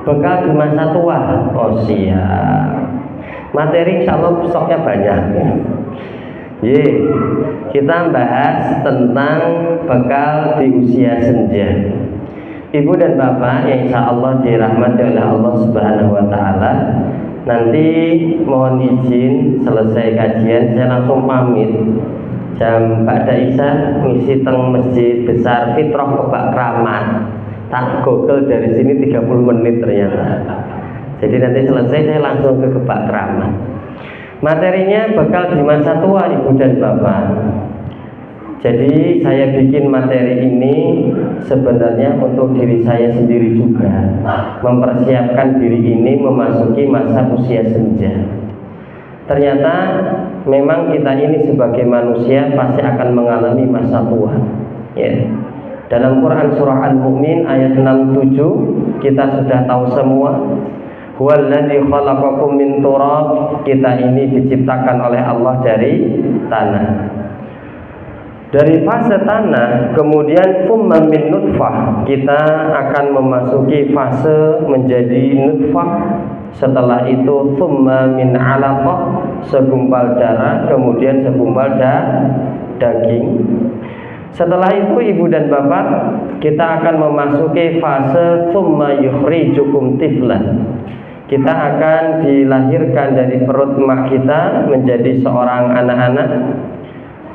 bekal di masa tua. Oh siap. Materi insya Allah stoknya banyak. Kita bahas tentang bekal di usia senja. Ibu dan bapak yang insya Allah dirahmati oleh Allah Subhanahu Wa Taala, nanti mohon izin selesai kajian saya langsung pamit. Jam Ba'da Isya ngisi teng masjid besar Fitrah Kebak Kramat. Tak google dari sini 30 menit ternyata. Jadi nanti selesai saya langsung ke Kebak Kramat. Materinya bekal di masa tua ibu dan bapak. Jadi saya bikin materi ini sebenarnya untuk diri saya sendiri juga, mempersiapkan diri ini memasuki masa usia senja. Ternyata memang kita ini sebagai manusia pasti akan mengalami masa tua. Ya. Dalam Quran surah Al-Mu'min ayat 67 kita sudah tahu semua. Huwallazi khalaqakum min turab. Kita ini diciptakan oleh Allah dari tanah. Dari fase tanah kemudian thumma min nutfah, kita akan memasuki fase menjadi nutfah. Setelah itu thumma min alaqah, segumpal darah, kemudian segumpal daging. Setelah itu ibu dan bapak, kita akan memasuki fase thumma yukhrijukum tiflan. Kita akan dilahirkan dari perut emak kita menjadi seorang anak-anak.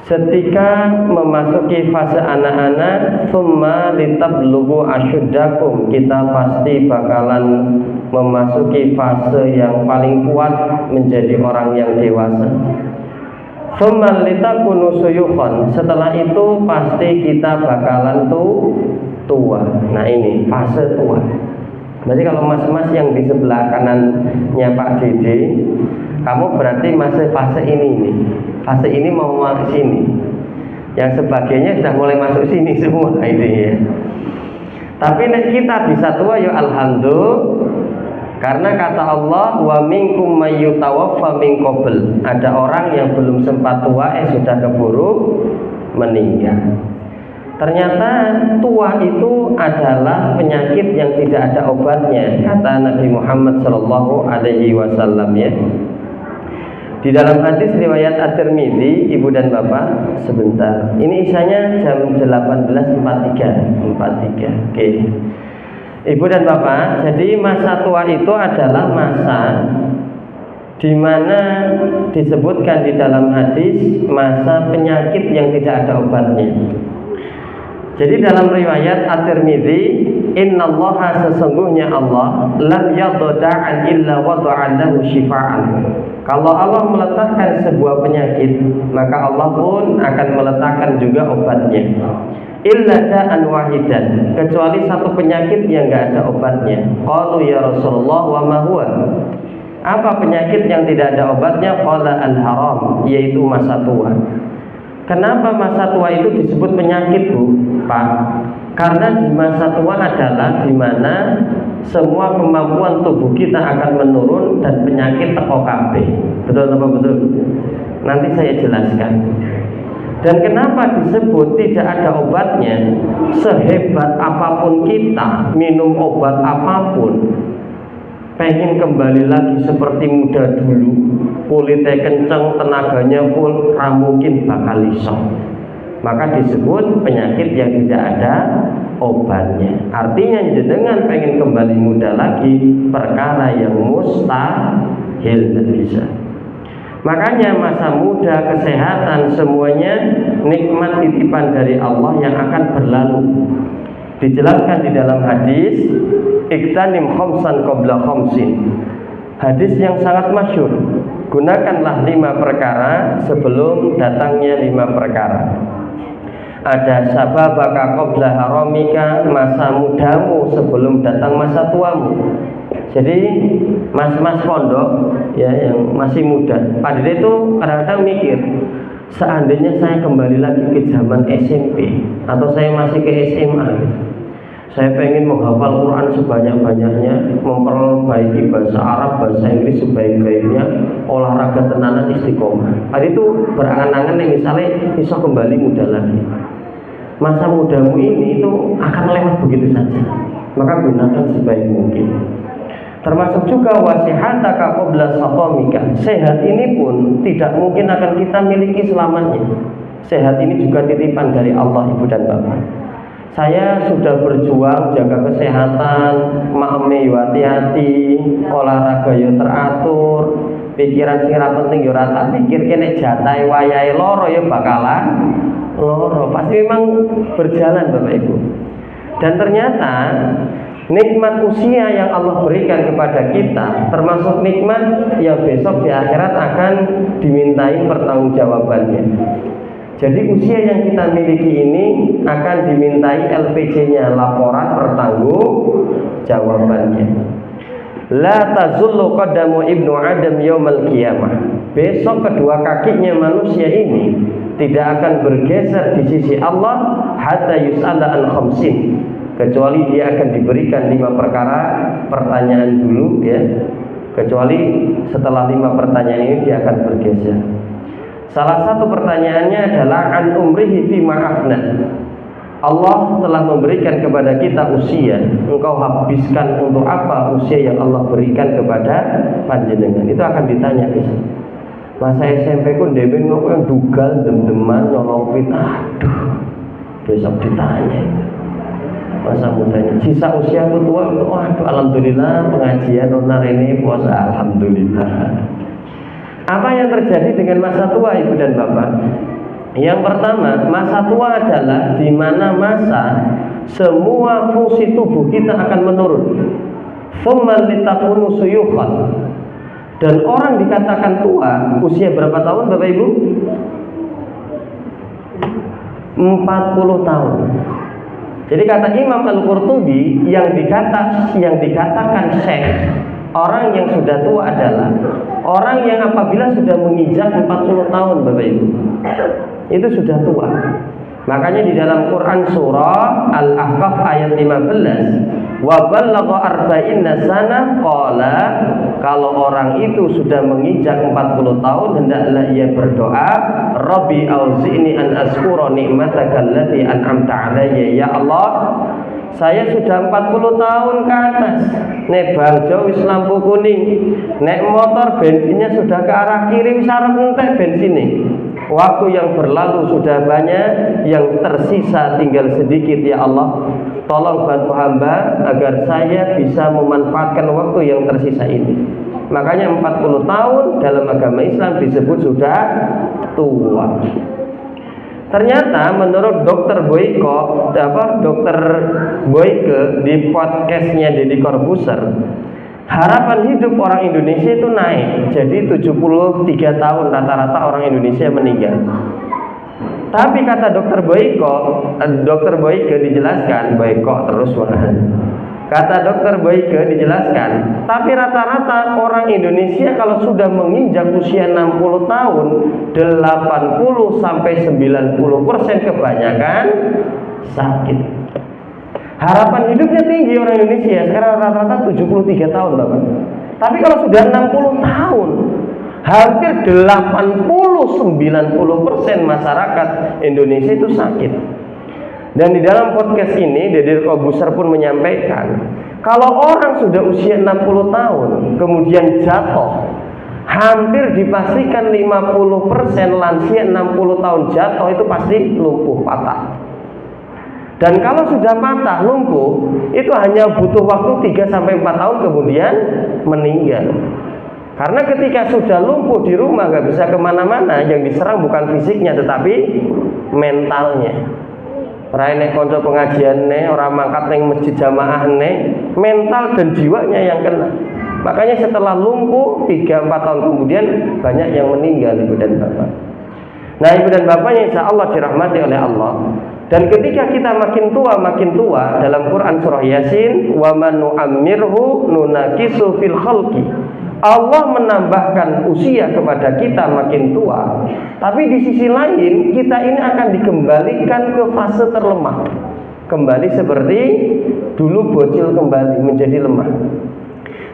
Ketika memasuki fase anak-anak, thumma litablughu asyuddakum, kita pasti bakalan memasuki fase yang paling kuat menjadi orang yang dewasa. Thumma litakunu suyukhan, setelah itu pasti kita bakalan tua. Nah ini fase tua. Berarti kalau mas-mas yang di sebelah kanannya Pak Dede, kamu berarti masih fase ini nih. Fase ini mau masuk sini. Yang sebagainya sudah mulai masuk sini semua ini ya. Tapi nek kita bisa tua ya alhamdulillah. Karena kata Allah wa minkum mayyutawaffa min qabl. Ada orang yang belum sempat tua sudah keburu meninggal. Ternyata tua itu adalah penyakit yang tidak ada obatnya, kata Nabi Muhammad sallallahu alaihi wasallam ya. Di dalam hadis riwayat At-Tirmidzi, ibu dan bapak, sebentar. Ini isanya jam 18.43. Oke. Ibu dan bapak, jadi masa tua itu adalah masa di mana disebutkan di dalam hadis masa penyakit yang tidak ada obatnya. Jadi dalam riwayat At-Tirmidzi, innallaha, sesungguhnya Allah, lam yada'an illa wada'an lahu syifa'an. Kalau Allah meletakkan sebuah penyakit, maka Allah pun akan meletakkan juga obatnya. Illa da'an wahidan, kecuali satu penyakit yang enggak ada obatnya. Qalu ya Rasulullah wa ma huwa? Apa penyakit yang tidak ada obatnya? Qala al-haram, yaitu masa tua. Kenapa masa tua itu disebut penyakit, Bu? Pak? Karena di masa tua adalah di mana semua kemampuan tubuh kita akan menurun dan penyakit teko kabeh. Betul apa betul? Nanti saya jelaskan. Dan kenapa disebut tidak ada obatnya? Sehebat apapun kita minum obat apapun, pengen kembali lagi seperti muda dulu, kulitnya kenceng, tenaganya full, mungkin bakal iso. Maka disebut penyakit yang tidak ada obatnya. Artinya jenengan pengen kembali muda lagi, perkara yang mustahil, tidak bisa. Makanya masa muda, kesehatan, semuanya nikmat titipan dari Allah yang akan berlalu. Dijelaskan di dalam hadis, iktanim khamsan qabla khamsin. Hadis yang sangat masyhur. Gunakanlah 5 perkara sebelum datangnya 5 perkara. Ada sababaka qabla haramika, masa mudamu sebelum datang masa tuamu. Jadi mas-mas pondok ya yang masih muda, Pak Dede itu kadang-kadang mikir, seandainya saya kembali lagi ke zaman SMP atau saya masih ke SMA, saya pengen menghafal Quran sebanyak-banyaknya, memperbaiki bahasa Arab, bahasa Inggris sebaik-baiknya, olahraga tenanan istiqomah. Hari itu berangan-angan yang misalnya bisa kembali muda lagi. Masa mudamu ini itu akan lewat begitu saja. Maka gunakan sebaik mungkin. Termasuk juga wasihataka qabla saqamika. Sehat ini pun tidak mungkin akan kita miliki selamanya. Sehat ini juga titipan dari Allah, Ibu dan Bapak. Saya sudah berjuang jaga kesehatan, maeme yo hati-hati, olahraga yo teratur, pikiran sing ra penting yo ora tak pikirke, nek jatahe wayahe loro yo bakalan loro. Pasti memang berjalan Bapak Ibu. Dan ternyata nikmat usia yang Allah berikan kepada kita termasuk nikmat yang besok di akhirat akan dimintai pertanggungjawabannya. Jadi usia yang kita miliki ini akan dimintai LPJ-nya, laporan pertanggungjawabannya. La tazullu qadamu ibnu Adam yaumal qiyamah. Besok kedua kakinya manusia ini tidak akan bergeser di sisi Allah hatta yus'ala an khamsin, kecuali dia akan diberikan 5 perkara pertanyaan dulu ya. Kecuali setelah 5 pertanyaan ini dia akan bergeser. Salah satu pertanyaannya adalah an umrihi fi ma'afna. Allah telah memberikan kepada kita usia, engkau habiskan untuk apa usia yang Allah berikan kepada panjenengan? Itu akan ditanya besok. Masa SMP ku dhewe kok yang dugal dem-deman nyolong pit. Aduh. Besok ditanya itu. Masa mudanya. Sisa usia ku tua, waduh alhamdulillah pengajian onar ini puasa alhamdulillah. Apa yang terjadi dengan masa tua Ibu dan Bapak? Yang pertama, masa tua adalah di mana masa semua fungsi tubuh kita akan menurun. Tsumma litakunu suyukhan. Dan orang dikatakan tua usia berapa tahun Bapak Ibu? 40 tahun. Jadi kata Imam Al-Qurtubi yang dikatakan syekh, orang yang sudah tua adalah orang yang apabila sudah menginjak 40 tahun Bapak Ibu, itu sudah tua. Makanya di dalam Quran surah Al-Ahqaf ayat 15, wa ballagha arba'inna sana qala, kalau orang itu sudah menginjak 40 tahun hendaklah ia berdoa, Rabbi auzi'ni an azkura ni'mataka allati an'amta 'alayya. Ya Allah, saya sudah 40 tahun ke atas. Nek bangjo wis lampu kuning, nek motor bensinnya sudah ke arah kiri wis arep entek bensine. Waktu yang berlalu sudah banyak, yang tersisa tinggal sedikit. Ya Allah, tolong bantu hamba agar saya bisa memanfaatkan waktu yang tersisa ini. Makanya 40 tahun dalam agama Islam disebut sudah tua. Ternyata menurut Dr. Boyke di podcastnya Deddy Corbuzier, harapan hidup orang Indonesia itu naik. Jadi 73 tahun rata-rata orang Indonesia meninggal. Tapi kata Dr. Boyke dijelaskan, kata Dr. Boyke dijelaskan, tapi rata-rata orang Indonesia kalau sudah menginjak usia 60 tahun, 80 sampai 90% kebanyakan sakit. Harapan hidupnya tinggi orang Indonesia, sekarang rata-rata 73 tahun Bapak. Tapi kalau sudah 60 tahun, hampir 80-90% masyarakat Indonesia itu sakit. Dan di dalam podcast ini Deddy Corbuzier pun menyampaikan, kalau orang sudah usia 60 tahun kemudian jatuh, hampir dipastikan 50% lansia 60 tahun jatuh itu pasti lumpuh patah. Dan kalau sudah patah lumpuh, itu hanya butuh waktu 3-4 tahun kemudian meninggal. Karena ketika sudah lumpuh di rumah gak bisa kemana-mana, yang diserang bukan fisiknya tetapi mentalnya. Rai nek konco pengajian orang mangkat neng masjid jamaah mental dan jiwanya yang kena. Makanya setelah lumpuh 3-4 tahun kemudian banyak yang meninggal Ibu dan Bapak. Nah Ibu dan Bapak yang insya Allah dirahmati oleh Allah. Dan ketika kita makin tua dalam Quran surah Yasin, wa man nu'ammirhu nunakisu fil khalqi. Allah menambahkan usia kepada kita makin tua, tapi di sisi lain kita ini akan dikembalikan ke fase terlemah, kembali seperti dulu bocil kembali menjadi lemah.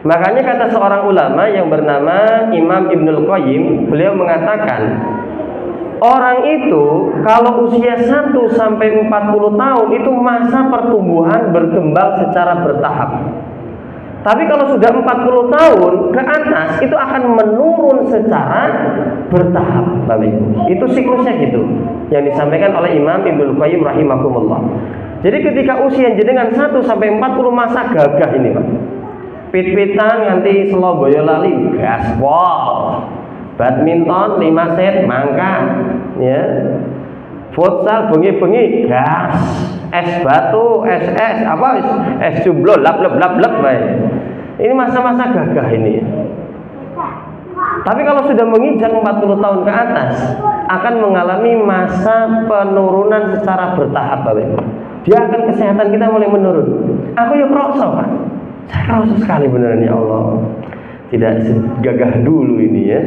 Makanya kata seorang ulama yang bernama Imam Ibnul Qayyim, beliau mengatakan orang itu kalau usia 1 sampai 40 tahun itu masa pertumbuhan berkembang secara bertahap. Tapi kalau sudah 40 tahun ke atas itu akan menurun secara bertahap, Bapak Ibu. Itu siklusnya gitu. Yang disampaikan oleh Imam Ibnu Qayyim rahimahumullah. Jadi ketika usia jenengan 1 sampai 40 masa gagah ini, Pak. Pit-pitan nganti slow boyolali gaspol. Badminton 5 set mangka, ya. Futsal bengi-bengi gas, es batu, es jumbo lap baik. Ini masa-masa gagah ini. Tapi kalau sudah menginjak 40 tahun ke atas akan mengalami masa penurunan secara bertahap, Bapak. Dia akan kesehatan kita mulai menurun. Aku ya kerasa, Pak. Saya kerasa sekali beneran ya Allah. Tidak segagah dulu ini ya.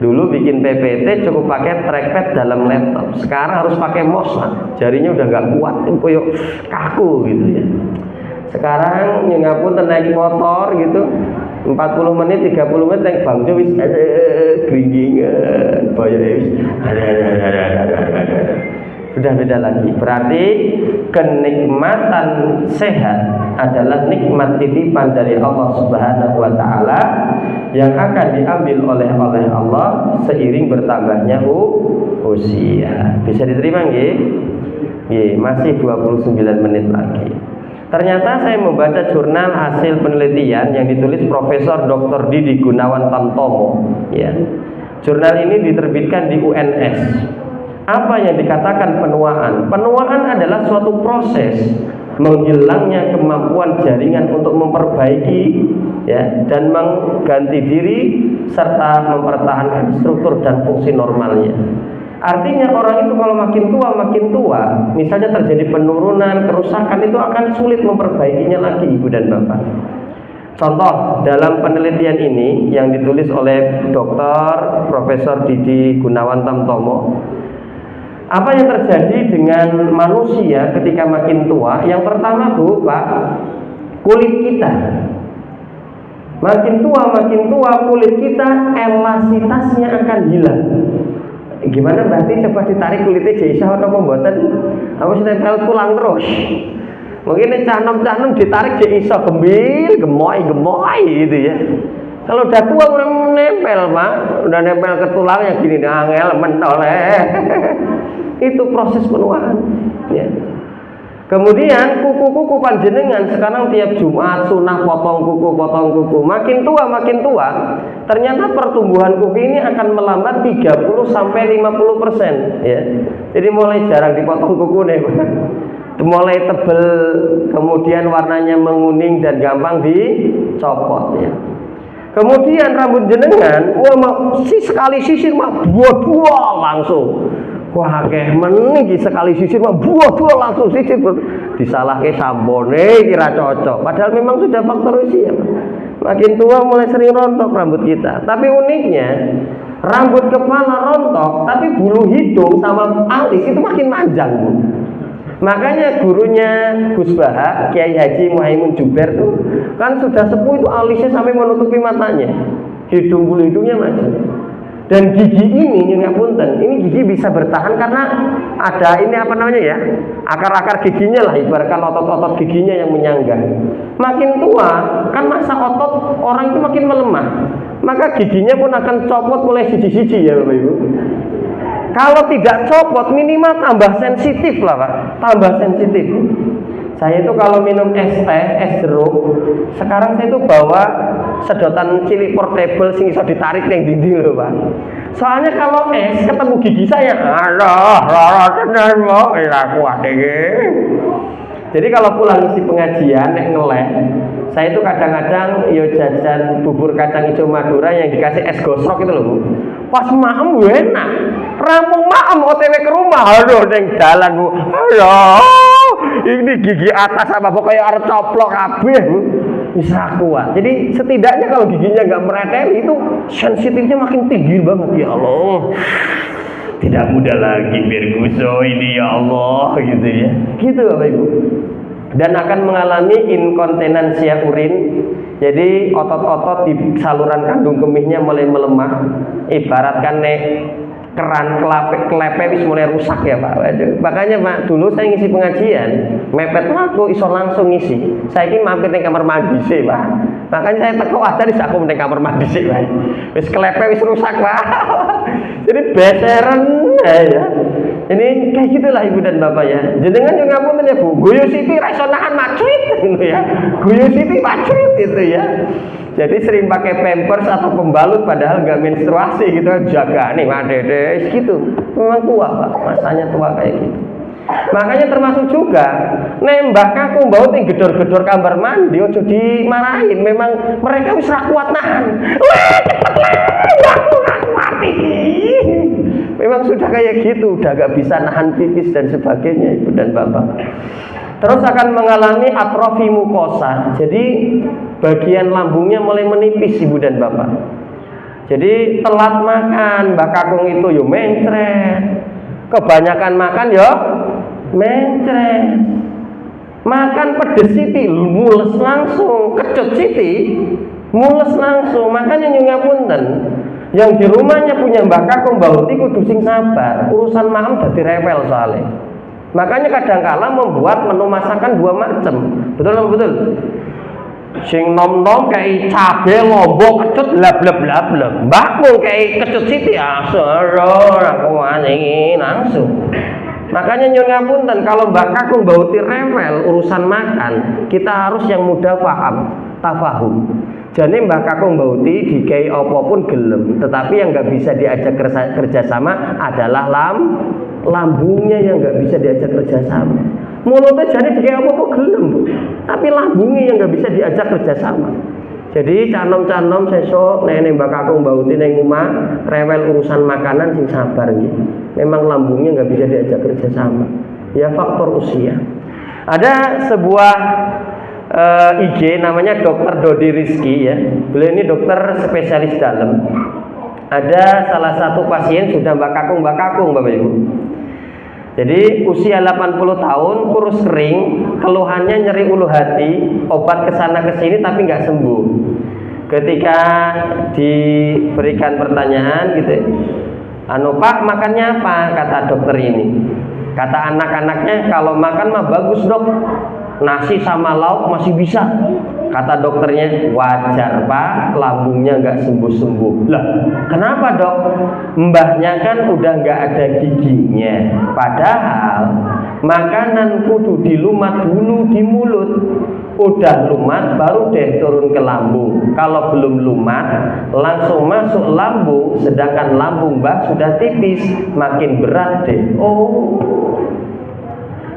Dulu bikin PPT cukup pakai trackpad dalam laptop. Sekarang harus pakai mouse lah. Jarinya udah nggak kuat, koyo kaku gitu ya. Sekarang nyengapun naik motor gitu 40 menit, 30 menit naik bangjo wis gringgingan, bayar sudah beda lagi. Berarti kenikmatan sehat adalah nikmat titipan dari Allah Subhanahu wa taala yang akan diambil oleh Allah seiring bertambahnya usia. Bisa diterima nggih? Nggih, masih 29 menit lagi. Ternyata saya membaca jurnal hasil penelitian yang ditulis Profesor Dr. Didi Gunawan Tamtomo, ya. Jurnal ini diterbitkan di UNS. Apa yang dikatakan penuaan? Penuaan adalah suatu proses menghilangnya kemampuan jaringan untuk memperbaiki, ya, dan mengganti diri serta mempertahankan struktur dan fungsi normalnya. Artinya orang itu kalau makin tua, misalnya terjadi penurunan, kerusakan, itu akan sulit memperbaikinya lagi, Ibu dan Bapak. Contoh dalam penelitian ini yang ditulis oleh Dr. Profesor Didi Gunawan Tamtomo, apa yang terjadi dengan manusia ketika makin tua? Yang pertama, Bu, Pak, kulit kita. Makin tua kulit kita elastisitasnya akan hilang. Gimana berarti coba ditarik kulitnya jadi iso apa mboten? Aku nempel tulang terus. Mungkin canom-canom ditarik jadi iso gemoy gitu ya. Kalau udah tua udah nempel, Pak, udah nempel ke tulangnya gini angel mentoleh. Itu proses penuaan, ya. Kemudian kuku-kuku panjenengan sekarang tiap Jumat sunah potong kuku. Makin tua, ternyata pertumbuhan kuku ini akan melambat 30 sampai 50%, ya. Jadi mulai jarang dipotong kuku nih, mulai tebel, kemudian warnanya menguning dan gampang dicopot, ya. Kemudian rambut jenengan, sekali sisir mah buah langsung. Wah, meniki sekali sisir mah buah langsung sisir, disalahke sambone kira cocok. Padahal memang sudah faktor usia. Makin tua mulai sering rontok rambut kita. Tapi uniknya rambut kepala rontok, tapi bulu hidung sama alis itu makin panjang, Bu. Makanya gurunya Gus Baha, Kiai Haji Muhaimin Juber tuh kan sudah sepuh itu alisnya sampai menutupi matanya. Bulu hidungnya maju. Dan gigi ini punten, ini gigi bisa bertahan karena ada ini apa namanya ya, akar-akar giginya lah, ibaratkan otot-otot giginya yang menyangga. Makin tua kan masa otot orang itu makin melemah, maka giginya pun akan copot mulai siji-siji ya Bapak Ibu. Kalau tidak copot minimal tambah sensitif lah Pak, tambah sensitif. Saya itu kalau minum es teh, es jeruk, sekarang saya itu bawa sedotan cilik portable sing iso ditarik yang dinding loh Pak. Soalnya kalau es ketemu gigi saya, tenan mau kuat iki. Jadi kalau pulang isi pengajian nek ngeleh, saya itu kadang-kadang yo jajan bubur kacang hijau Madura yang dikasih es gosrok itu loh Bu. Pas maem enak. Rampung maem OTW ke rumah, aduh ning dalan Bu. Ini gigi atas apa pokoknya arep coplok kabeh bisa kuat. Jadi setidaknya kalau giginya nggak mereteli itu sensitifnya makin tinggi banget ya Allah. Tidak mudah lagi Virguso ini ya Allah gitu ya. Gitu Bapak Ibu. Dan akan mengalami inkontinensia urin. Jadi otot-otot di saluran kandung kemihnya mulai melemah. Ibaratkan nek keran klepe wis mulai rusak ya Pak. Waduh. Makanya Pak, dulu saya ngisi pengajian, mepet aku iso langsung ngisi. Saya ini mampir di kamar mandi sih Pak. Makanya saya teko ada di saku di kamar mandi sih Pak. Wis klepe wis rusak Pak. Jadi beseran ya. Ini kayak gitulah Ibu dan Bapak ya. Jenengan juga ngapunten ya Bu. Guyu Siti ra iso nahan macrit gitu ya. Guyu Siti macrit itu ya. Jadi sering pakai pampers atau pembalut padahal nggak menstruasi gitu, jaga nih Pak Dede gitu. Memang tua Pak, masanya tua kayak gitu. Makanya termasuk juga nembak aku bau ting gedor-gedor kamar mandi ojo dimarahin. Memang mereka bisa kuat nahan. Wah cepet lah, aku mati. Memang sudah kayak gitu, udah gak bisa nahan pipis dan sebagainya Ibu dan Bapak. Terus akan mengalami atrofi mukosa. Jadi bagian lambungnya mulai menipis Ibu dan Bapak. Jadi telat makan, Mbak Kakung itu yo mencret. Kebanyakan makan yo mencret. Makan pedes siti mules langsung, kecut siti mules langsung. Makanya nyunya punten. Yang di rumahnya punya Mbak Kakung Mbak Uti kudu sing sabar. Urusan makan dadi rewel soalnya. Makanya kadangkala membuat menu masakan dua macam. Betul apa betul? Sing nom-nom kayak cabe lombok kecut blab-blab-blab. Mbakmu kayak kecut siti asoro aku anjing langsung. Makanya nyuwun ngapunten kalau Mbak Kakung Mbak Uti rewel urusan makan, kita harus yang mudah paham, tafahum. Jadi Mbak Kakung Mbak Uti dikai apapun gelem, tetapi yang nggak bisa diajak kerjasama adalah lambungnya yang nggak bisa diajak kerjasama. Mulutnya jadi dikai apapun gelem, tapi lambungnya yang nggak bisa diajak kerjasama. Jadi canom-canom sesok nenek Mbak Kakung Mbak Uti neng omah rewel urusan makanan sing sabar gitu. Memang lambungnya nggak bisa diajak kerjasama. Ya faktor usia. Ada sebuah IG namanya Dr. Dodi Rizky ya. Beliau ini dokter spesialis dalam. Ada salah satu pasien sudah Mbak Kakung Bapak Ibu. Jadi usia 80 tahun, kurus kering, keluhannya nyeri ulu hati, obat kesana kesini tapi nggak sembuh. Ketika diberikan pertanyaan gitu, Pak makannya apa? Kata dokter ini. Kata anak-anaknya kalau makan mah bagus dok, nasi sama lauk masih bisa. Kata dokternya wajar Pak, lambungnya nggak sembuh-sembuh. Lah kenapa dok? Mbahnya kan udah nggak ada giginya. Padahal makanan kudu dilumat dulu di mulut. Udah lumat baru deh turun ke lambung. Kalau belum lumat langsung masuk lambung, sedangkan lambung mbah sudah tipis, makin berat deh. Oh.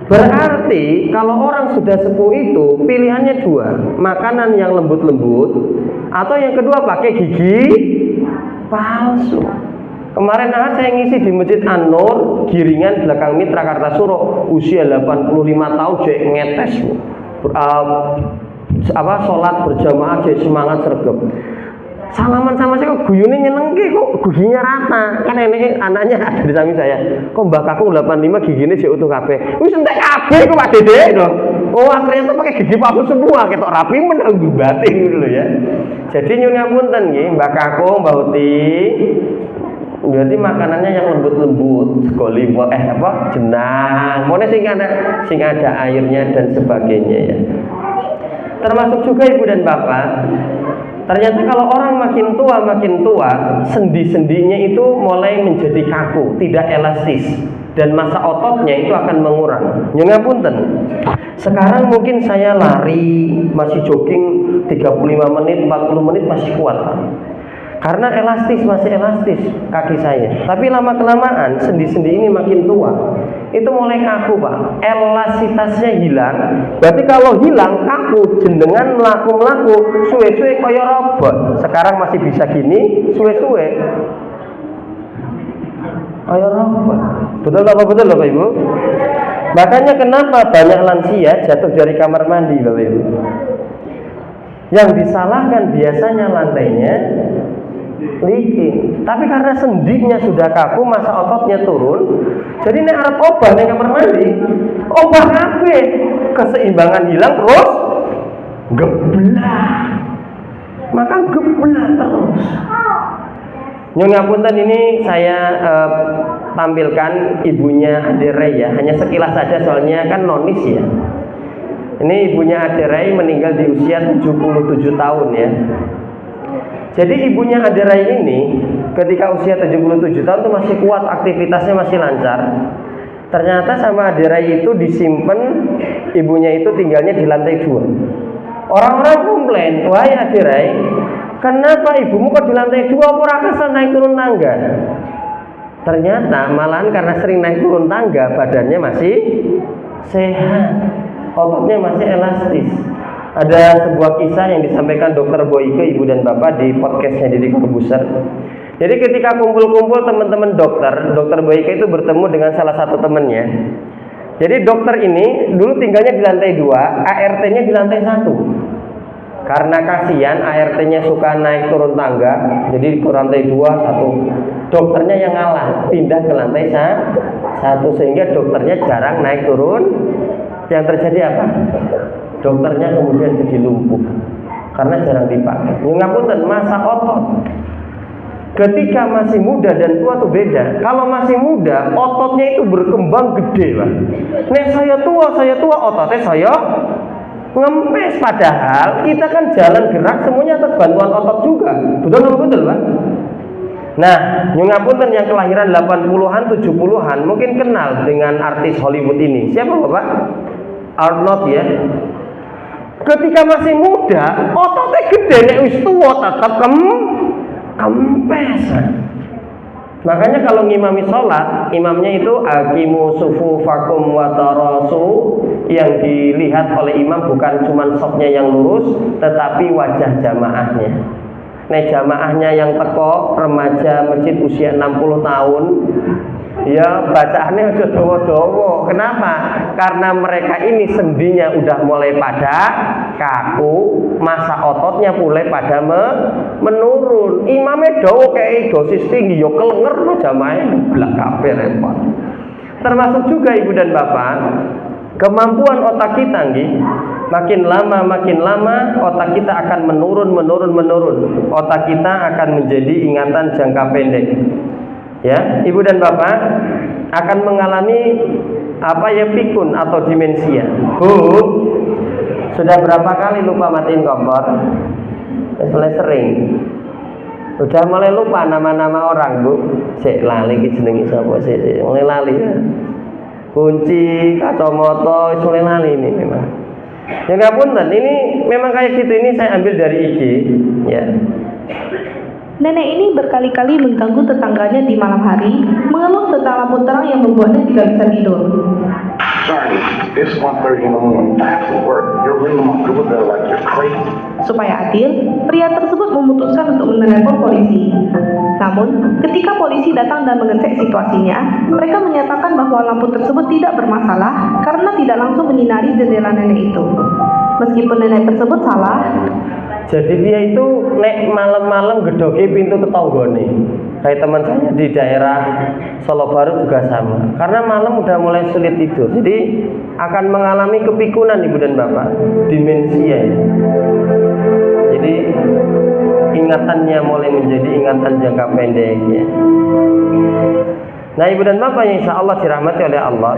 Berarti kalau orang sudah sepuh itu pilihannya dua, makanan yang lembut-lembut atau yang kedua pakai gigi palsu. Kemarin saya ngisi di Masjid An-Nur, Giringan belakang Mitra Kartasuro, usia 85 tahun jek ngetes sholat berjamaah jek semangat sergap. Salaman sama saya kok guyune nyenengke kok giginya rata. Kan ini anaknya ada di samping saya. Kok Mbak Kakung 85 giginya sih utuh kabeh. Wis entek kabeh kok Pak Dede lho. Oh, ternyata pakai gigi palsu semua, ketok rapi menang batin gitu loh ya. Jadi nyuwun ngapunten nggih Mbak Kakung, Mbak Uti. Berarti makanannya yang lembut-lembut, sekoli jenang. Mone sing ada airnya dan sebagainya ya. Termasuk juga Ibu dan Bapak, ternyata kalau orang makin tua, sendi-sendinya itu mulai menjadi kaku, tidak elastis, dan masa ototnya itu akan mengurang. Nyungapunten. Sekarang mungkin saya lari, masih jogging 35 menit, 40 menit masih kuat, Pak. Karena masih elastis kaki saya. Tapi lama-kelamaan sendi-sendi ini makin tua, itu mulai kaku Pak. Elastisitasnya hilang. Berarti kalau hilang kaku, jenengan melaku-melaku, suwe-suwe kaya robot. Sekarang masih bisa gini, suwe-suwe kaya robot. Betul apa betul Bapak Ibu? Makanya kenapa banyak lansia jatuh dari kamar mandi Bapak Ibu? Yang disalahkan biasanya lantainya licin, tapi karena sendinya sudah kaku, masa ototnya turun, jadi ini arep obat yang kamar mandi, obat kabeh, keseimbangan hilang terus geblak, maka geblak terus. Nyun ngapunten, ini saya tampilkan ibunya Aderai ya, hanya sekilas saja soalnya kan nonis ya. Ini ibunya Aderai meninggal di usia 77 tahun ya. Jadi ibunya Aderai ini ketika usia 77 tahun itu masih kuat, aktivitasnya masih lancar. Ternyata sama Aderai itu disimpan, ibunya itu tinggalnya di lantai 2. Orang-orang komplain, "Wahai Aderai, kenapa ibumu kok di lantai 2, ora kesel naik turun tangga?" Ternyata malahan karena sering naik turun tangga, badannya masih sehat, ototnya masih elastis. Ada sebuah kisah yang disampaikan Dokter Boyke, ibu dan bapak, di podcastnya Deddy Corbuzier. Jadi ketika kumpul-kumpul teman-teman Dokter Boyke itu bertemu dengan salah satu temannya. Jadi dokter ini dulu tinggalnya di lantai 2, ART-nya di lantai 1. Karena kasihan ART-nya suka naik turun tangga, jadi ke lantai 2 1. Dokternya yang ngalah, pindah ke lantai 1, sehingga dokternya jarang naik turun. Yang terjadi apa? Dokternya kemudian jadi lumpuh karena jarang dipakai. Ngapunten, masa otot ketika masih muda dan tua tuh beda. Kalau masih muda, ototnya itu berkembang gede, Pak. Nek saya tua ototnya saya ngempes, padahal kita kan jalan gerak semuanya atas bantuan otot juga. Betul, Pak. Nah, ngapunten yang kelahiran 80-an, 70-an mungkin kenal dengan artis Hollywood ini. Siapa, Bapak? Arnold ya. Ketika masih muda, ototnya gede, nek wis tuwa tetep kempes. Makanya kalau ngimami sholat, imamnya itu aqimu sufufakum wa tarasu, yang dilihat oleh imam bukan cuma sofnya yang lurus, tetapi wajah jamaahnya. Nek jamaahnya yang teko remaja masjid usia 60 tahun, ya bacaannya aja dawa-dawa. Kenapa? Karena mereka ini sendinya udah mulai pada kaku, masa ototnya mulai pada menurun. Imamnya dawa kayak dosis tinggi, yo kelenger lo jamaahnya blak kabeh repot. Termasuk juga ibu dan bapak, kemampuan otak kita makin lama otak kita akan menurun. Otak kita akan menjadi ingatan jangka pendek. Ya, ibu dan bapak akan mengalami pikun atau demensia. Bu, sudah berapa kali lupa matiin kompor? Mulai sering. Udah mulai lupa nama-nama orang, Bu. Sik lali iki jenenge sapa sik, mulai lali ya. Kunci, kacamata, mulai lali ini memang. Ya ngapunten, ini memang kayak gitu, ini saya ambil dari IG, ya. Nenek ini berkali-kali mengganggu tetangganya di malam hari, mengeluh tentang lampu terang yang membuatnya tidak bisa tidur. Sorry, it's 1:30 in the morning. I have to work. You're ringing my doorbell like you're crazy. Supaya adil, pria tersebut memutuskan untuk menelepon polisi. Namun, ketika polisi datang dan mengecek situasinya, mereka menyatakan bahwa lampu tersebut tidak bermasalah karena tidak langsung menyinari jendela nenek itu. Meskipun nenek tersebut salah, jadi dia itu nek malam-malam gedoki pintu tetanggane. Kayak teman saya di daerah Solo Baru juga sama. Karena malam udah mulai sulit tidur. Jadi akan mengalami kepikunan ibu dan bapak, demensia. Jadi ingatannya mulai menjadi ingatan jangka pendek ya. Nah ibu dan bapak yang insya Allah dirahmati oleh Allah,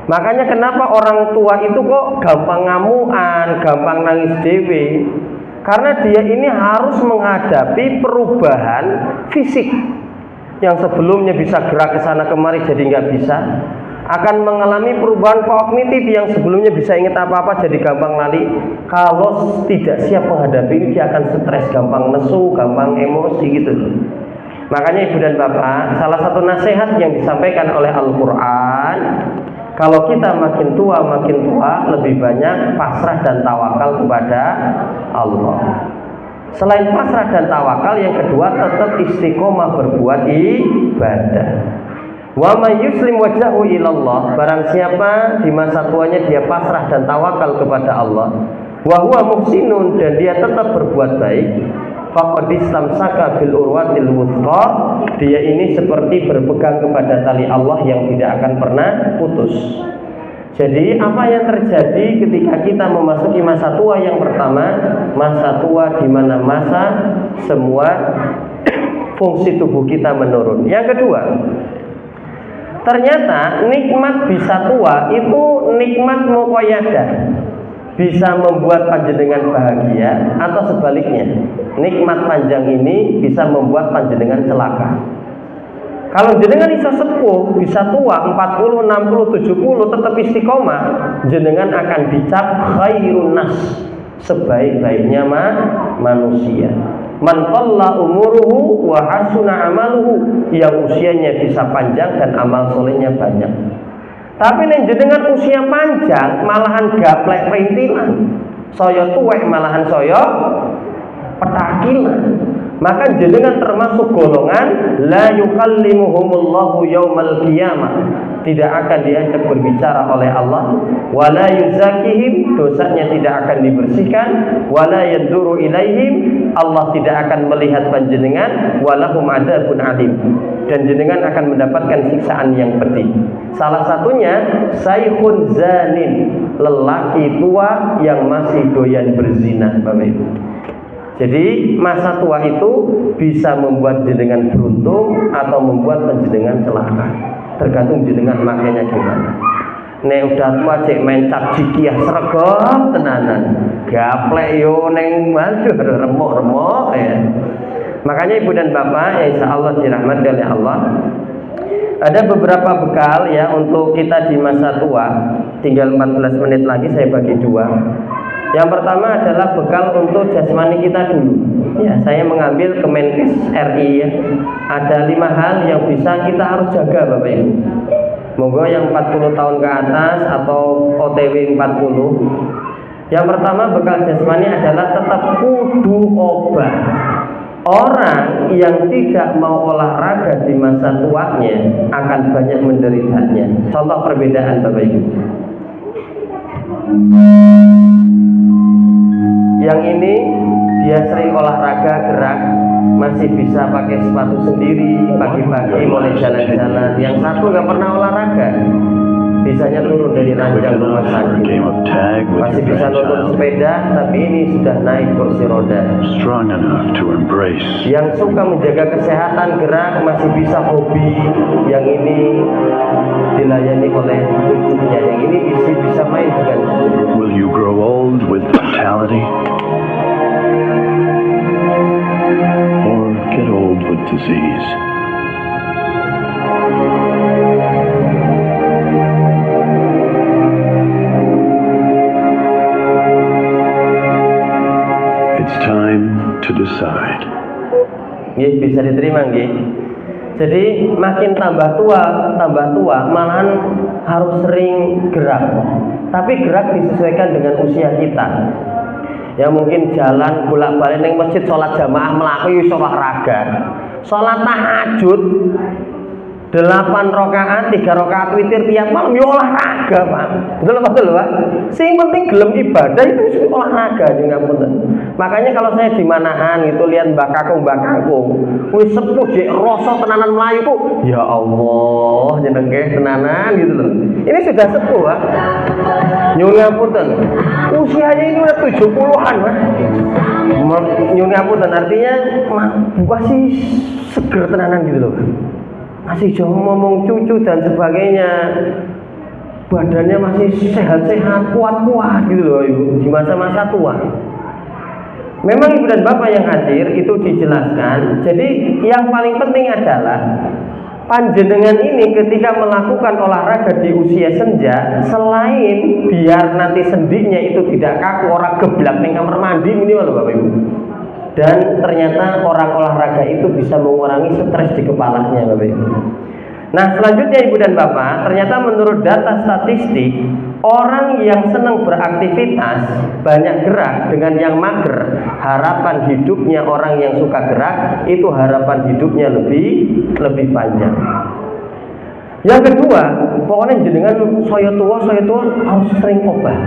makanya kenapa orang tua itu kok gampang ngamuan, gampang nangis dewe? Karena dia ini harus menghadapi perubahan fisik yang sebelumnya bisa gerak ke sana kemari jadi nggak bisa, akan mengalami perubahan kognitif yang sebelumnya bisa ingat apa-apa jadi gampang lali. Kalau tidak siap menghadapi ini, dia akan stres, gampang nesu, gampang emosi gitu. Makanya ibu dan bapak, salah satu nasihat yang disampaikan oleh Al-Quran, kalau kita makin tua lebih banyak pasrah dan tawakal kepada Allah. Selain pasrah dan tawakal, yang kedua tetap istiqomah berbuat ibadah. Wa may yuslim wajhahu ilallah, barang siapa di masa tuanya dia pasrah dan tawakal kepada Allah, wa huwa muhsinun, dan dia tetap berbuat baik, faqad istamsaka bil urwatil wuthqa, dia ini seperti berpegang kepada tali Allah yang tidak akan pernah putus. Jadi apa yang terjadi ketika kita memasuki masa tua yang pertama, masa tua di mana masa semua fungsi tubuh kita menurun. Yang kedua, ternyata nikmat bisa tua itu nikmat muqayyadah, bisa membuat panjenengan bahagia, atau sebaliknya, nikmat panjang ini bisa membuat panjenengan celaka. Kalau jenengan bisa sepuh, bisa tua 40, 60, 70 tetap istiqomah, jenengan akan dicap khairun nas, sebaik-baiknya manusia. Man qalla umuruhu wa hasuna amaluhu, yang usianya bisa panjang dan amal solehnya banyak. Tapi nek jenengan usia panjang malahan gaplek perintilan, saya tuwek malahan saya petakilan, maka jenengan termasuk golongan la yukallimuhumullahu yaumal qiyamah, tidak akan diajak berbicara oleh Allah, wala yuzakihim, dosanya tidak akan dibersihkan, wala yaduru ilaihim, Allah tidak akan melihat panjenengan, walahum adzabun alim, dan jenengan akan mendapatkan siksaan yang pedih. Salah satunya saikhun zanin, lelaki tua yang masih doyan berzina, Bapak Ibu. Jadi masa tua itu bisa membuat jenengan beruntung atau membuat jenengan celaka, tergantung jenengan makanya gimana. Nek udah tua cek main cap jikiah sregep tenanan, gaplek yo neng maju remuk-remuk ya. Makanya ibu dan bapak yang insyaallah dirahmati oleh Allah, ada beberapa bekal ya untuk kita di masa tua. Tinggal 14 menit lagi, saya bagi dua. Yang pertama adalah bekal untuk jasmani kita dulu. Ya, saya mengambil Kemenkes RI ya. Ada 5 hal yang bisa kita harus jaga, Bapak Ibu. Monggo yang 40 tahun ke atas atau OTW 40. Yang pertama bekal jasmani adalah tetap kudu obat. Orang yang tidak mau olahraga di masa tuanya akan banyak menderitanya. Contoh perbedaan, Bapak Ibu. Yang ini dia sering olahraga gerak, masih bisa pakai sepatu sendiri, pagi-pagi mulai jalan-jalan. Yang satu nggak pernah olahraga, bisanya turun dari ranjang rumah sakit, masih bisa nonton sepeda, tapi ini sudah naik kursi roda. Yang suka menjaga kesehatan gerak, masih bisa hobi. Yang ini dilayani oleh cucunya, yang ini bisa main dengan cucunya. Will you grow old with vitality? Or get old with disease? It's time to decide. Nggih, bisa diterima nggih. Jadi makin tambah tua, malahan harus sering gerak. Tapi gerak disesuaikan dengan usia kita. Ya mungkin jalan bolak-balik neng masjid, sholat jamaah melaku olahraga. Sholat tahajud 8 rakaat, 3 rakaat witir tiap malam ya olahraga, Pak. Betul Pak. Sing penting gelem ibadah itu olahraga juga bener. Makanya kalau saya di Manahan gitu lihat Mbak Kakung wis sepuh jek rasa tenanan Melayu kok. Ya Allah, nyenengke tenanan gitu loh. Ini sudah sepuh, Pak. Nyuwun ngapunten. Usianya ini udah 70-an, Pak. Nyuwun ngapunten artinya masih seger tenanan gitu loh, Pak. Masih jauh ngomong cucu dan sebagainya, badannya masih sehat-sehat, kuat-kuat gitu loh Ibu, di masa-masa tua. Memang Ibu dan Bapak yang hadir itu dijelaskan. Jadi yang paling penting adalah panjenengan ini ketika melakukan olahraga di usia senja, selain biar nanti sendinya itu tidak kaku, orang geblak ning kamar mandi minimal Bapak Ibu. Dan ternyata orang olahraga itu bisa mengurangi stres di kepalanya, Bapak Ibu. Nah, selanjutnya Ibu dan Bapak, ternyata menurut data statistik, orang yang senang beraktivitas, banyak gerak dengan yang mager, harapan hidupnya orang yang suka gerak itu harapan hidupnya lebih panjang. Yang kedua, pokoknya jenengan saya tua harus sering obat.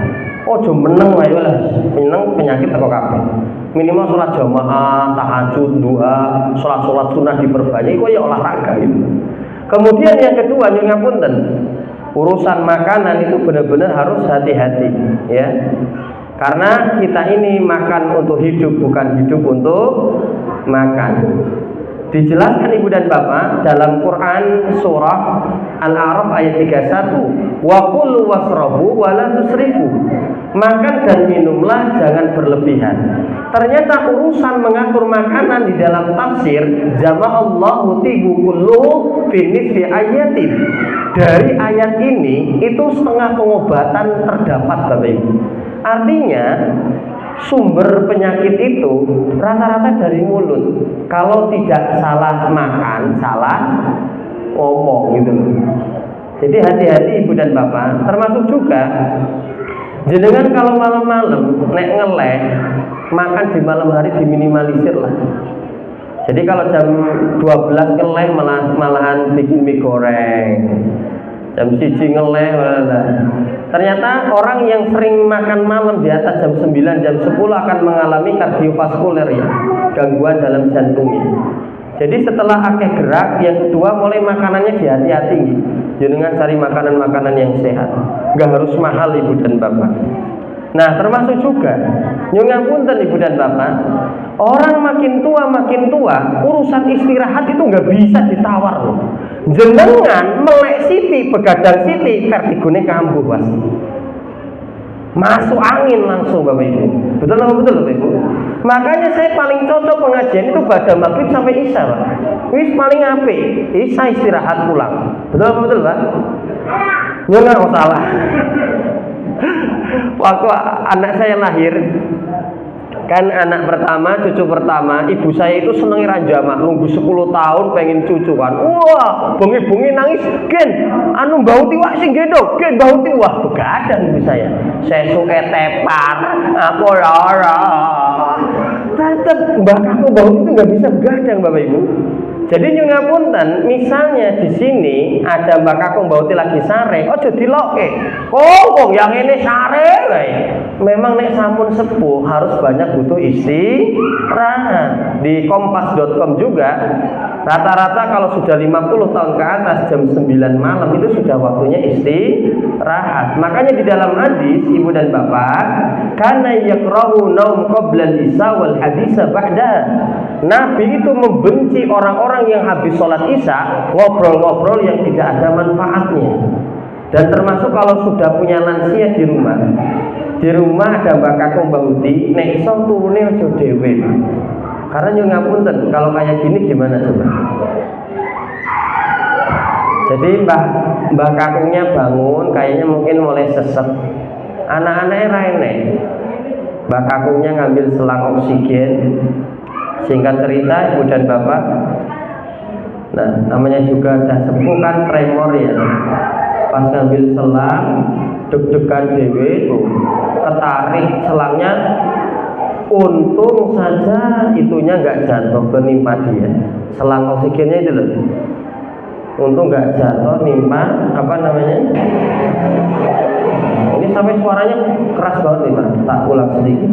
Ojo meneng ayo lah, meneng penyakit teko kabeh. Minimal sholat jamaah, tahajud, doa, sholat sunnah diperbanyak, kok ya olahraga gitu. Kemudian yang kedua, nyuwun ngapunten, urusan makanan itu benar-benar harus hati-hati, ya. Karena kita ini makan untuk hidup, bukan hidup untuk makan. Dijelaskan ibu dan bapak dalam Quran surah Al-A'raf ayat 31, wa kulu wasrabu wa la tusrifu. Makan dan minumlah, jangan berlebihan. Ternyata urusan mengatur makanan di dalam tafsir jama'allahu tibu kulluhu fi nisfi ayatin. Dari ayat ini itu setengah pengobatan terdapat Bapak Ibu. Artinya sumber penyakit itu rata-rata dari mulut. Kalau tidak salah makan, salah ngomong gitu. Jadi hati-hati ibu dan bapak. Termasuk juga jenengan kalau malam-malam nek ngeleh, makan di malam hari diminimalisir lah. Jadi kalau jam 12 ngeleh malahan bikin mie goreng. Jam 1 ngeleh ternyata orang yang sering makan malam di atas jam 9, jam 10 akan mengalami kardiovaskuler ya, gangguan dalam jantungnya. Jadi setelah akeh gerak, yang kedua mulai makanannya dihati-hati. Jangan cari makanan-makanan yang sehat. Nggak harus mahal ibu dan bapak. Nah termasuk juga nyuwun ngapunten ibu dan bapak, orang makin tua urusan istirahat itu nggak bisa ditawar loh. Jenengan melek siti, begadang siti, vertigone kambuh was. Masuk angin langsung Bapak Ibu. Betul Bapak Ibu. Makanya saya paling cocok pengajian itu pada maghrib sampai isya Pak. Wis paling apik, isya istirahat pulang. Betul Pak. Nggak salah. Waktu anak saya lahir, kan anak pertama, cucu pertama, ibu saya itu seneng ranjama, nunggu 10 tahun pengen cucu kan. Wah, bengi-bengi nangis, gen, anu bauti wak sing gendong, gen bauti wah, begadang ibu saya. Saya suka tepar, aku lara. Tetap mbak aku bauti itu nggak bisa begadang Bapak Ibu. Jadi nyuwun ngapunten, misalnya di sini ada Mbak Kakung bauti lagi sare, ojo diloke. Kong yang ini sare wae. Memang nek sampun sepuh harus banyak butuh istirahat. Di kompas.com juga rata-rata kalau sudah 50 tahun ke atas jam 9 malam itu sudah waktunya istirahat. Makanya di dalam hadis ibu dan bapak, kana yakrahu naum qabla al-isya wal haditsa ba'da. Nabi itu membenci orang-orang yang habis sholat isya ngobrol-ngobrol yang tidak ada manfaatnya. Dan termasuk kalau sudah punya lansia di rumah ada Mbak Kakung Mbak Uti, nek iso turune aja dhewe. Karena nyuwun ngapunten, kalau kayak gini gimana coba? Jadi Mbak Kakungnya bangun, kayaknya mungkin mulai sesek. Anak-anaknya rene. Mbak Kakungnya ngambil selang oksigen. Singkat cerita ibu dan bapak, nah namanya juga udah sepuh kan tremor ya. Pas ngambil selang, deg-degan dewe tuh, ketarik selangnya, untung saja itunya nggak jatuh menimpa dia. Selang oksigennya itu loh, untung nggak jatuh nimpa apa namanya. Ini sampai suaranya keras banget nih Pak. Tak ulang sedikit.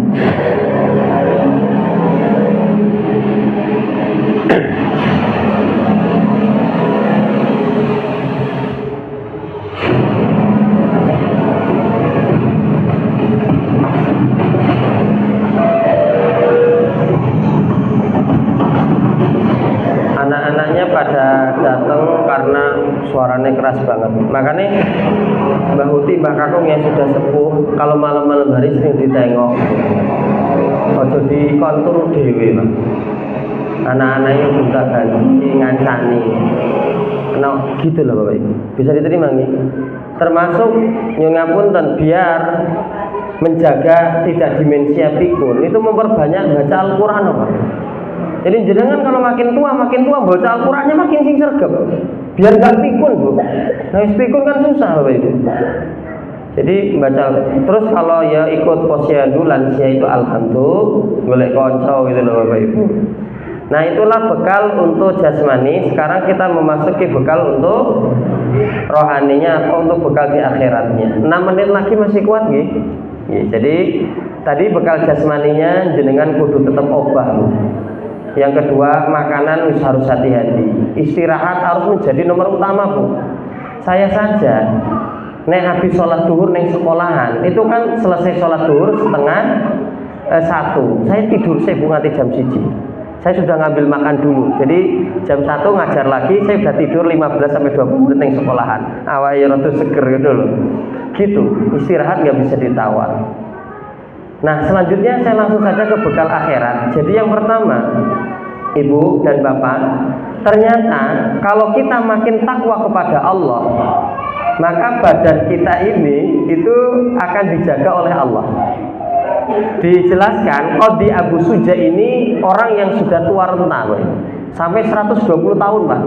Anak-anaknya pada datang karena suaranya keras banget. Makanya Mbak Huti, Mbak Kakung yang sudah sepuh, kalau malam-malam hari sering ditengok, ojo di kontur dewe Pak. Anak-anaknya juga ganti ngancani. Nah, gitu loh Bapak Ibu. Bisa diterima nih. Termasuk nyuwun ngapunten biar menjaga tidak demensia pikun, itu memperbanyak baca Al-Qur'an Pak. Jadi jenengan kalau makin tua baca Al-Qur'annya makin sing sregep. Biar gak pikun, Bu. Nah, pikun kan susah Bapak Ibu. Jadi baca terus kalau ya ikut posyandu lansia itu alhamdulillah golek kanca gitu loh Bapak Ibu. Nah, itulah bekal untuk jasmani. Sekarang kita memasuki bekal untuk rohaninya atau untuk bekal di akhiratnya. 6 menit lagi masih kuat nggih? Jadi tadi bekal jasmaninya jenengan kudu tetap obah. Yang kedua, makanan harus hati-hati. Istirahat harus menjadi nomor utama, Bu. Saya saja nek habis sholat duhur neng sekolahan, itu kan selesai sholat duhur setengah 1. Saya tidur saya nganti jam 1. saya sudah ngambil makan dulu. Jadi jam 1 ngajar lagi, saya sudah tidur 15 sampai 20 menit yang sekolahan. Awake rada seger gitu loh. Gitu, istirahat nggak bisa ditawar. Nah, selanjutnya saya langsung saja ke bekal akhirat. Jadi yang pertama, Ibu dan Bapak, ternyata kalau kita makin takwa kepada Allah, maka badan kita ini itu akan dijaga oleh Allah. Dijelaskan, Qadhi Abu Suja ini orang yang sudah tua renta, sampai 120 tahun, Pak.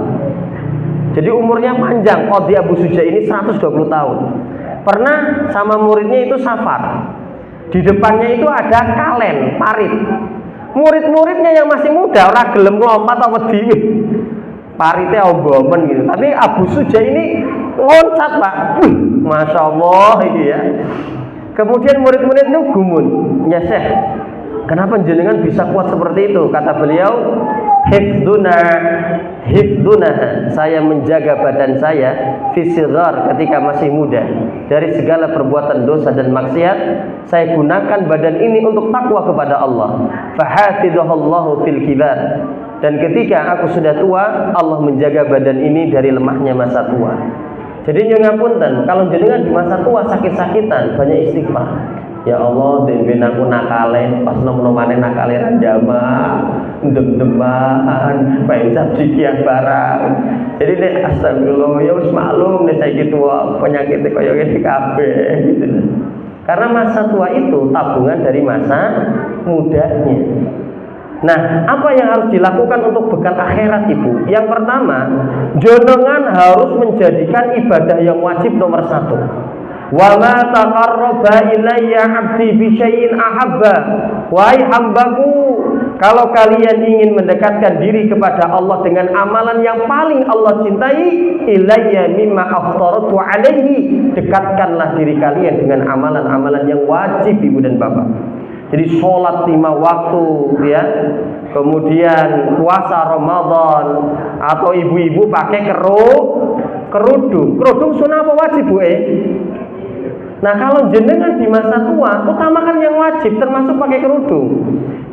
Jadi umurnya panjang. Qadhi Abu Suja ini 120 tahun. Pernah sama muridnya itu safar. Di depannya itu ada kalen, parit. Murid-muridnya yang masih muda, orang gelem lompat atau wedi. Paritnya ogomen gitu. Tapi Abu Suja ini loncat, Pak. Masya Allah ini ya. Kemudian murid-murid itu gumun, ya Syekh, kenapa jenengan bisa kuat seperti itu? Kata beliau, hifduna, saya menjaga badan saya fisigar ketika masih muda dari segala perbuatan dosa dan maksiat. Saya gunakan badan ini untuk takwa kepada Allah. Fahafidhahullahu fil kibar. Dan ketika aku sudah tua, Allah menjaga badan ini dari lemahnya masa tua. Jadi nyungapunten, kalau jenengan di masa tua sakit-sakitan, banyak istighfar. Ya Allah, den aku nakale, pas nom-nomane nakale ranjama, dem-deman, pancap dikian barang. Jadi nek astagfirullah, ya wis maklum nek saiki tua, penyakitnya kaya ngene kabeh gitu. Karena masa tua itu tabungan dari masa mudanya. Nah, apa yang harus dilakukan untuk bekal akhirat, Ibu? Yang pertama, jenengan harus menjadikan ibadah yang wajib nomor 1. Wa ma taqarraba ilayya 'abdi bi syai'in ahabba. Wahai hambaku, kalau kalian ingin mendekatkan diri kepada Allah dengan amalan yang paling Allah cintai, ilayya mimma aftaratu alaihi, dekatkanlah diri kalian dengan amalan-amalan yang wajib, Ibu dan Bapak. Jadi sholat 5 waktu, ya. Kemudian puasa Ramadan, atau ibu-ibu pakai kerudung. Kerudung sunnah apa wajib, Bu? Nah, kalau jenengan di masa tua, utamakan yang wajib, termasuk pakai kerudung.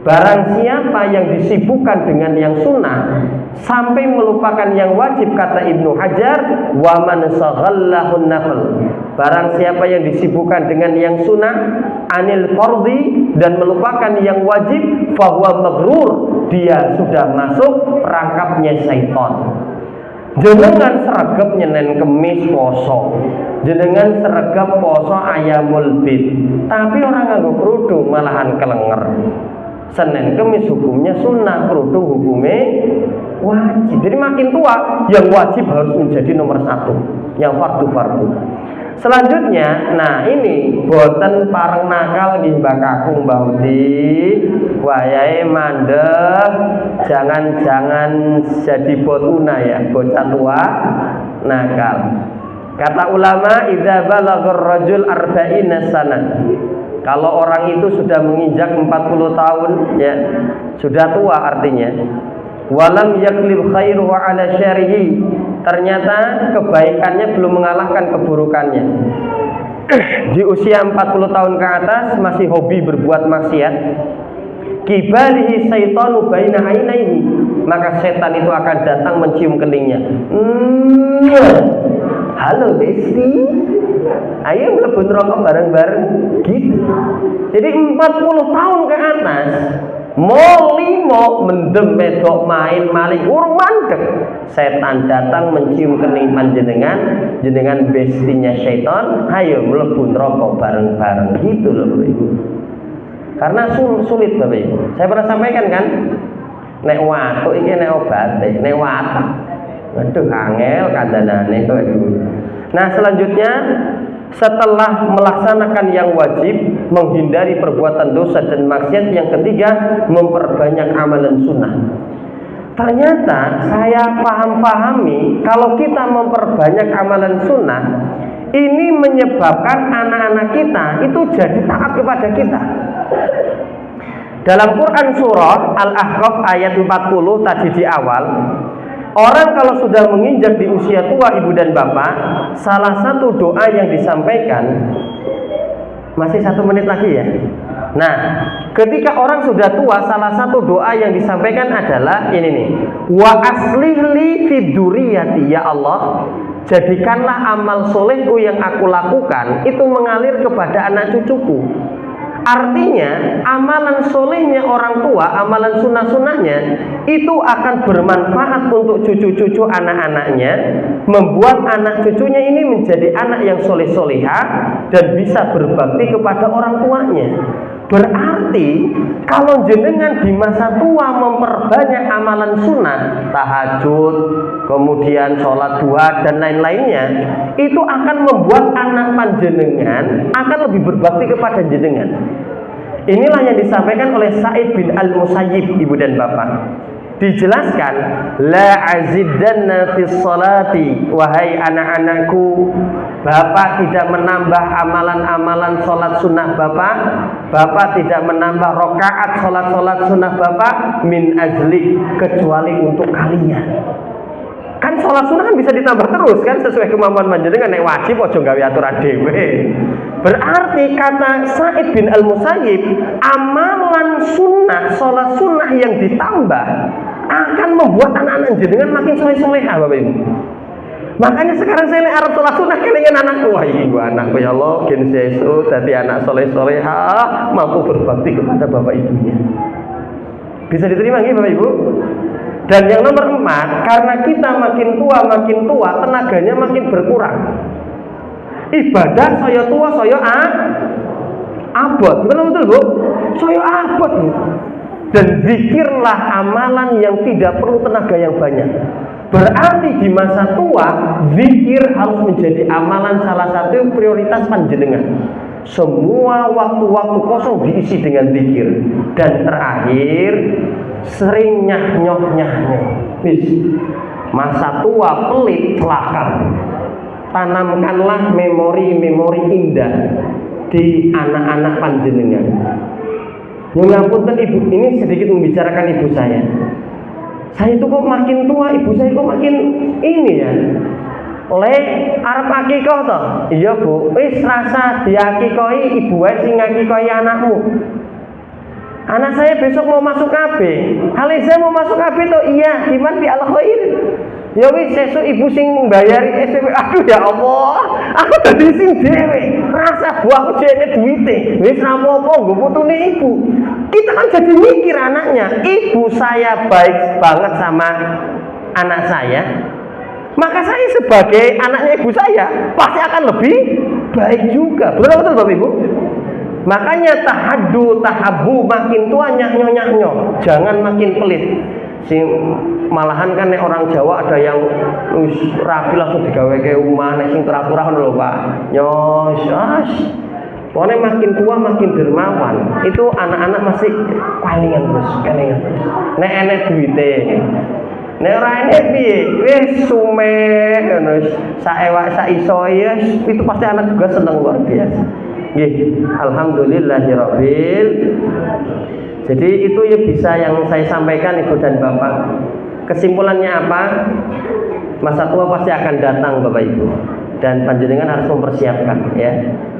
Barang siapa yang disibukkan dengan yang sunnah sampai melupakan yang wajib, kata Ibnu Hajar, wa man saghallahun nafl. Barang siapa yang disibukkan dengan yang sunnah anil fardhi dan melupakan yang wajib, fahuwa maghrur, dia sudah masuk perangkapnya syaitan. Jenengan seragap Senin Kemis poso, jenengan seragap poso ayamul bid, tapi orang nganggo kerudung malahan kelenger. Senin Kemis hukumnya sunnah, kerudung hukumnya wajib. Jadi makin tua, yang wajib harus menjadi nomor 1, yang fardu-fardu. Selanjutnya, nah ini boten pareng nakal nggih Mbak Kakung Mbak Uti, wayahe mandeg, jangan jadi botuna ya, bocah tua nakal. Kata ulama, idza balaghar rajul arba'ina sanah. Kalau orang itu sudah menginjak 40 tahun, ya, sudah tua artinya. Walam yaklib khairuhu ala syarihi, ternyata kebaikannya belum mengalahkan keburukannya. Di usia 40 tahun ke atas masih hobi berbuat maksiat, kibalihi syaitanu baina ainaihi, maka setan itu akan datang mencium keningnya. Halo Besti, ayo mlebu rokok bareng-bareng gitu. Jadi 40 tahun ke atas, molimo mendem medok main maling urung mandek, setan datang mencium kening panjenengan, jenengan bestinya syaitan, ayo mlebu rokok bareng-bareng gitu loh Bapak Ibu. Karena sulit Bapak Ibu. Saya pernah sampaikan kan, nek watuk iki nek obate, nek watak, waduh angel kandhanane kok Ibu. Nah, selanjutnya setelah melaksanakan yang wajib, menghindari perbuatan dosa dan maksiat, yang ketiga memperbanyak amalan sunnah. Ternyata saya pahami kalau kita memperbanyak amalan sunnah, ini menyebabkan anak-anak kita itu jadi taat kepada kita. Dalam Quran surah Al-Ahqaf ayat 40 tadi di awal, orang kalau sudah menginjak di usia tua Ibu dan Bapak, salah satu doa yang disampaikan, masih 1 menit lagi ya, Nah, ketika orang sudah tua, salah satu doa yang disampaikan adalah ini nih. Wa aslih li fid dzurriyyati, ya Allah, jadikanlah amal solehku yang aku lakukan itu mengalir kepada anak cucuku. Artinya amalan solehnya orang tua, amalan sunnah-sunnahnya itu akan bermanfaat untuk cucu-cucu anak-anaknya, membuat anak cucunya ini menjadi anak yang soleh-solehah dan bisa berbakti kepada orang tuanya. Berarti kalau jenengan di masa tua memperbanyak amalan sunnah, tahajud, kemudian sholat duha dan lain-lainnya, itu akan membuat anak panjenengan akan lebih berbakti kepada jenengan. Inilah yang disampaikan oleh Sa'id bin Al-Musayyib, ibu dan bapak. Dijelaskan, la azidanna fis salati, wahai anak-anakku, bapak tidak menambah amalan-amalan sholat sunnah bapak, bapak tidak menambah rokaat sholat sunnah bapak, min ajli, kecuali untuk kalian. Kan sholat sunnah kan bisa ditambah terus kan, sesuai kemampuan panjenengan. Nek wajib ojo gawe aturan dhewe. Berarti kata Sa'id bin Al-Musayyib, amalan sunnah, sholat sunnah yang ditambah akan membuat anak-anak jenengan makin soleh-solehah, Bapak Ibu. Makanya sekarang saya arep sholat sunnah kelingan anakku, wah iki gua anakku ya Allah, gen sesuk dadi anak soleh-solehah, mampu berbakti kepada bapak ibunya. Bisa diterima nggih Bapak Ibu? Dan yang nomor 4, karena kita makin tua, tenaganya makin berkurang. Ibadah saya tua, saya abot. Betul Bu? Saya abot Bu. Dan zikirlah amalan yang tidak perlu tenaga yang banyak. Berarti di masa tua, zikir harus menjadi amalan salah satu prioritas panjenengan. Semua waktu-waktu kosong diisi dengan zikir. Dan terakhir, sering nyah-nyoh. Masa tua pelit celaka. Tanamkanlah memori-memori indah di anak-anak panjenengan. Mengapunten Ibu, ini sedikit membicarakan ibu saya. Saya itu kok makin tua, ibu saya kok makin ini ya. Oleh arep akikoh toh? Iya Bu, wis rasa diakikohi ibu wae sing ngakikohi anakmu. Anak saya besok mau masuk KB. Kali saya mau masuk KB toh? Iya, diman di al-khair. Ya wis sesuk ibu sing mbayari SMP. Aduh ya Allah, aku dadi sing dhewe. Rasa buahku dhewe duwite. Wis ra apa-apa nggo putune ibu. Kita kan jadi mikir anaknya. Ibu saya baik banget sama anak saya. Maka saya sebagai anaknya ibu saya pasti akan lebih baik juga. Betul Bapak Ibu? Makanya tahabu makin tua nyah-nyoh. Jangan makin pelit. Malahan kan nek orang Jawa ada yang wis rapi langsung digawe ke omah, nek sing teratur lho Pak. Nyos. Pokoknya makin tua makin dermawan. Itu anak-anak masih kelingan terus. Nek enek duwite. Nek ora enek piye? Wis sumeh ngono wis saewak sak iso ya, itu pasti anak juga seneng luar biasa. Nggih, alhamdulillahirabbil. Jadi itu ya bisa yang saya sampaikan Ibu dan Bapak. Kesimpulannya apa? Masa tua pasti akan datang Bapak Ibu. Dan panjenengan harus mempersiapkan ya.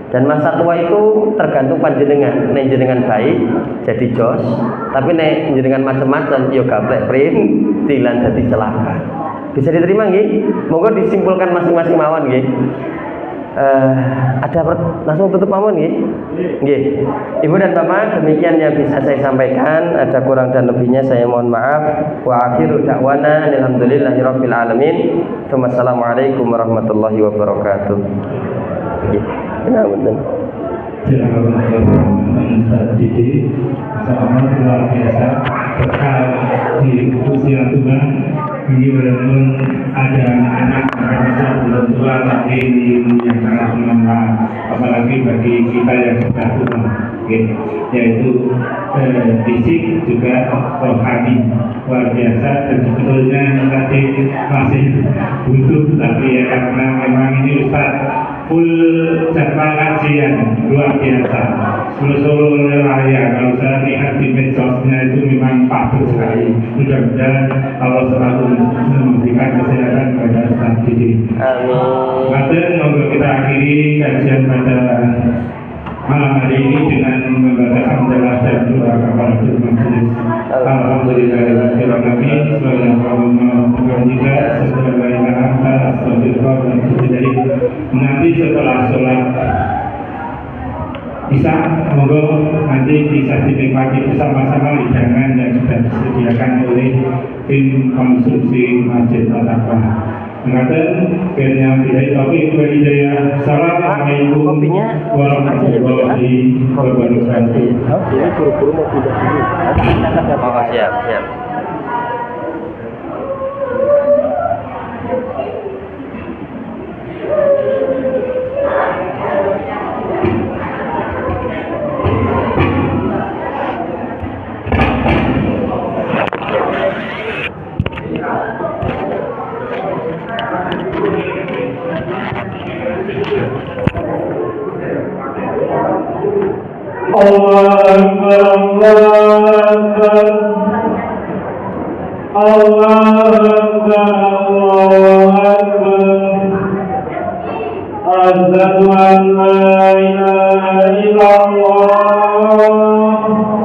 Dan masa tua itu tergantung panjenengan. Nek jenengan baik jadi jos, tapi nek jenengan macam-macam ya gaplek printilan dadi celaka. Bisa diterima nggih? Monggo disimpulkan masing-masing mawon nggih. Ada langsung tutup mawon nggih. Nggih. Ibu dan Bapak, demikian yang bisa saya sampaikan. Ada kurang dan lebihnya saya mohon maaf. Wa akhiru da'wana alhamdulillahirabbil alamin. Wassalamualaikum warahmatullahi wabarakatuh. Nggih. Ya, betul. Jadi, sama luar biasa bekal di usia tua ini benar-benar ada anak masa belum tua tapi ilmu yang sangat bermanfaat, apalagi bagi kita yang sudah tua, yaitu fisik juga rohani luar biasa. Dan sebetulnya tadi masih butuh, tapi ya karena memang ini Ustaz full jadwal kajian luar biasa, seluruh raya. Kalau saya lihat di medsosnya itu memang patut sekali. Mudah-mudahan Allah selalu memberikan kesehatan kepada Ustaz Didi. Amin. Maka kita akhiri kajian pada malam hari ini dengan membaca hamdalah dan doa kafaratul majelis. Alhamdulillahirobbilalamin. Nanti setelah sholat bisa monggo nanti bisa dinikmati bersama-sama hidangan yang sudah disediakan oleh tim konstruksi Masjid Al-Taqwa. Mengatakan kiranya bidai taufiq wal hidayah. Assalamualaikum warahmatullahi wabarakatuh. Oh, siap. Allah